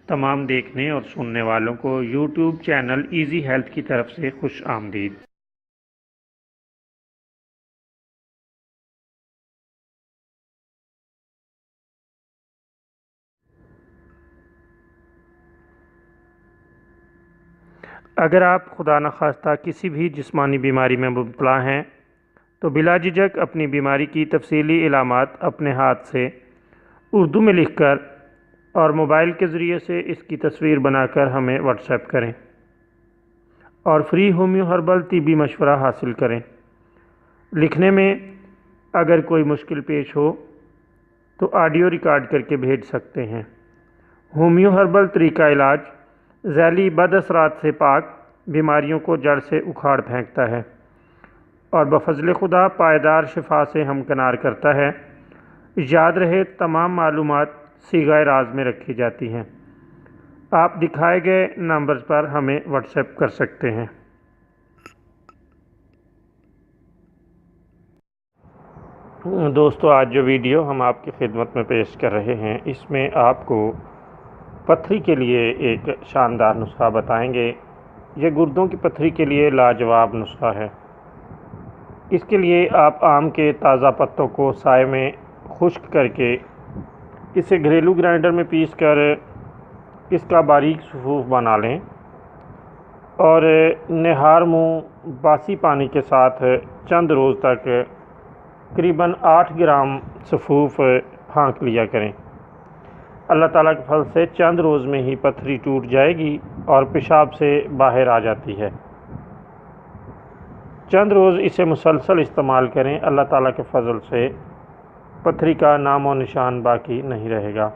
تمام دیکھنے اور سننے والوں کو یوٹیوب چینل ایزی ہیلتھ کی طرف سے خوش آمدید۔ اگر آپ خدا نخواستہ کسی بھی جسمانی بیماری میں مبتلا ہیں تو بلا جھجک اپنی بیماری کی تفصیلی علامات اپنے ہاتھ سے اردو میں لکھ کر اور موبائل کے ذریعے سے اس کی تصویر بنا کر ہمیں واٹس ایپ کریں اور فری ہومیو ہربل طبی مشورہ حاصل کریں۔ لکھنے میں اگر کوئی مشکل پیش ہو تو آڈیو ریکارڈ کر کے بھیج سکتے ہیں۔ ہومیو ہربل طریقہ علاج ذیلی بد اثرات سے پاک، بیماریوں کو جڑ سے اکھاڑ پھینکتا ہے اور بفضل خدا پائیدار شفا سے ہمکنار کرتا ہے۔ یاد رہے تمام معلومات صیغہ راز میں رکھی جاتی ہیں۔ آپ دکھائے گئے نمبرز پر ہمیں واٹس ایپ کر سکتے ہیں۔ دوستو، آج جو ویڈیو ہم آپ کی خدمت میں پیش کر رہے ہیں اس میں آپ کو پتھری کے لیے ایک شاندار نسخہ بتائیں گے۔ یہ گردوں کی پتھری کے لیے لاجواب نسخہ ہے۔ اس کے لیے آپ آم کے تازہ پتوں کو سائے میں خشک کر کے اسے گھریلو گرائنڈر میں پیس کر اس کا باریک صفوف بنا لیں اور نہار منہ باسی پانی کے ساتھ چند روز تک تقریباً 8 گرام صفوف پھانک لیا کریں۔ اللہ تعالیٰ کے فضل سے چند روز میں ہی پتھری ٹوٹ جائے گی اور پیشاب سے باہر آ جاتی ہے۔ چند روز اسے مسلسل استعمال کریں، اللہ تعالیٰ کے فضل سے پتھری کا نام و نشان باقی نہیں رہے گا۔